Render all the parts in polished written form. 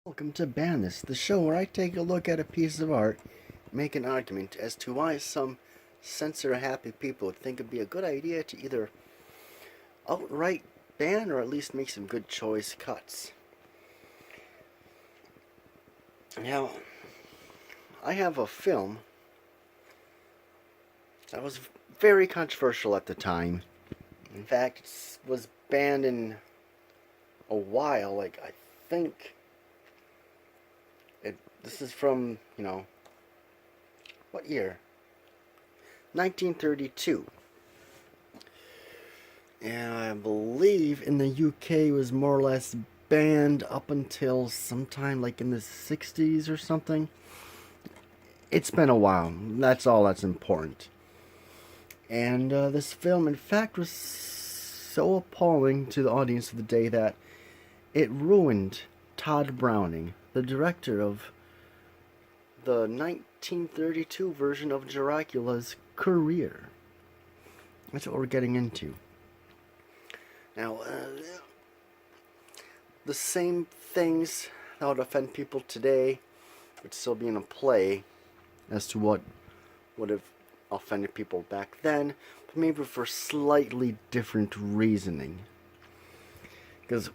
Welcome to Ban This, the show where I take a look at a piece of art, make an argument as to why some censor-happy people would think it'd be a good idea to either outright ban or at least make some good choice cuts. Now, I have a film that was very controversial at the time. In fact, it was banned in a while, I think this is from, what year? 1932. And I believe in the UK it was more or less banned up until sometime like in the 60s or something. It's been a while. That's all that's important. And this film, in fact, was so appalling to the audience of the day that it ruined Todd Browning, the director of the 1932 version of Dracula's career. That's what we're getting into. Now, the same things that would offend people today would still be in a play as to what would have offended people back then, but maybe for slightly different reasoning. Because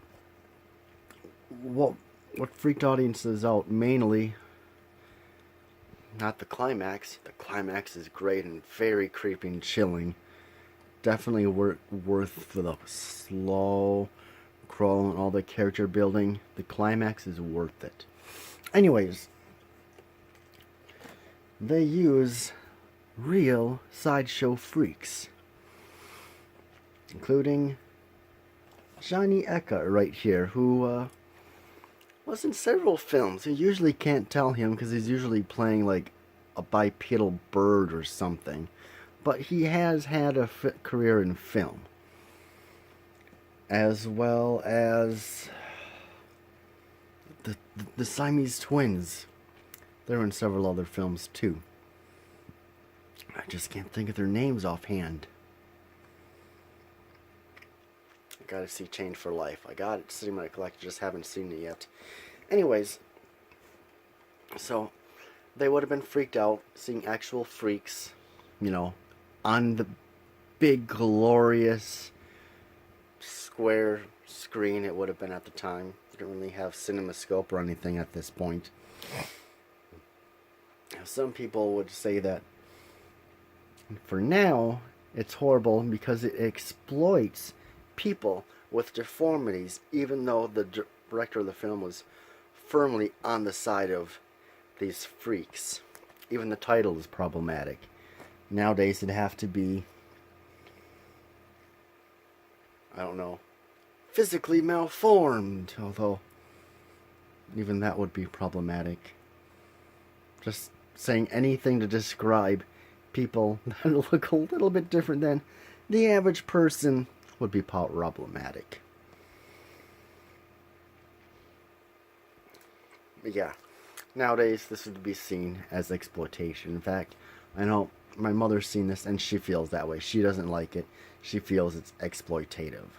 what freaked audiences out mainly, not the climax. The climax is great and very creepy and chilling. Definitely worth for the slow crawl and all the character building. The climax is worth it. Anyways, they use real sideshow freaks, including Johnny Ecka right here, who was in several films. You usually can't tell him because he's usually playing like a bipedal bird or something. But he has had a career in film. As well as the Siamese twins. They're in several other films too. I just can't think of their names offhand. I gotta see Change for Life. I got it sitting in my collection, just haven't seen it yet. Anyways, so they would have been freaked out seeing actual freaks, on the big, glorious, square screen it would have been at the time. We didn't really have CinemaScope or anything at this point. Some people would say that for now, it's horrible because it exploits people with deformities, even though the director of the film was firmly on the side of these freaks. Even the title is problematic. Nowadays it'd have to be, I don't know, physically malformed, although even that would be problematic. Just saying anything to describe people that look a little bit different than the average person would be problematic. But yeah, nowadays this would be seen as exploitation. In fact, I know my mother's seen this and she feels that way. She doesn't like it. She feels it's exploitative.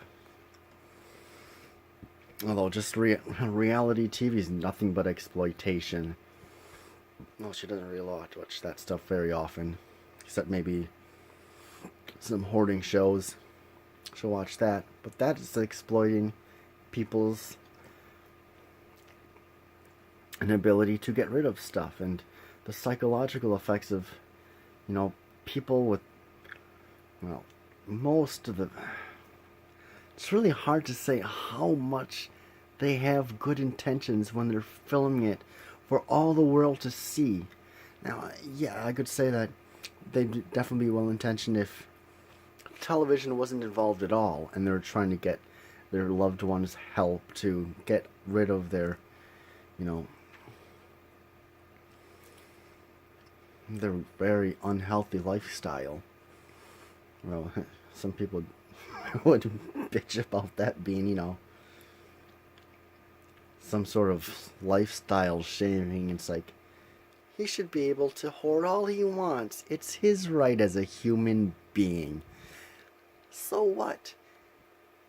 Although just reality TV is nothing but exploitation. Well, she doesn't really watch that stuff very often. Except maybe some hoarding shows. She'll watch that. But that is exploiting people's inability to get rid of stuff. And the psychological effects of, people with, most of the... It's really hard to say how much they have good intentions when they're filming it for all the world to see. Now, yeah, I could say that they'd definitely be well-intentioned if television wasn't involved at all and they were trying to get their loved ones help to get rid of their, their very unhealthy lifestyle. Well, some people would bitch about that being, some sort of lifestyle shaming. It's like, he should be able to hoard all he wants. It's his right as a human being. So what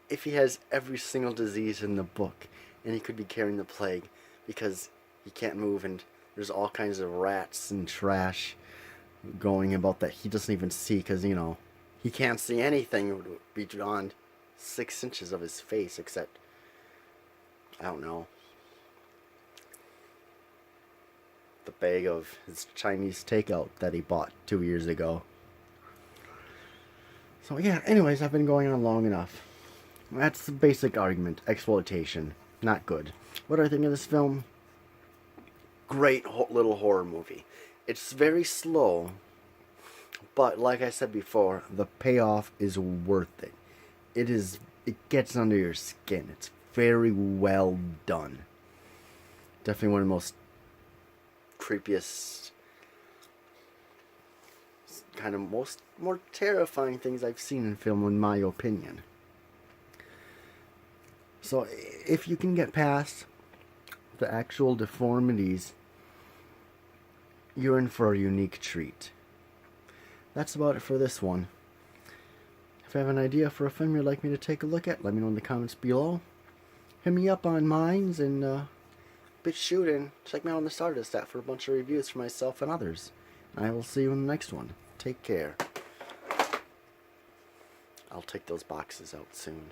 if he has every single disease in the book and he could be carrying the plague? because he can't move, and there's all kinds of rats and trash going about that he doesn't even see, because, you know, he can't see anything beyond 6 inches of his face, except, I don't know, the bag of his Chinese takeout that he bought 2 years ago. So yeah, anyways, I've been going on long enough. That's the basic argument. Exploitation. Not good. What do I think of this film? Great little horror movie. It's very slow, but like I said before, the payoff is worth it. It gets under your skin. It's very well done. Definitely one of the most creepiest, kind of more terrifying things I've seen in film, in my opinion. So if you can get past the actual deformities, you're in for a unique treat. That's about it for this one. If you have an idea for a film you'd like me to take a look at, let me know in the comments below. Hit me up on Minds and bitch shoot, and check me out on the Stardust app for a bunch of reviews for myself and others. I will see you in the next one. Take care. I'll take those boxes out soon.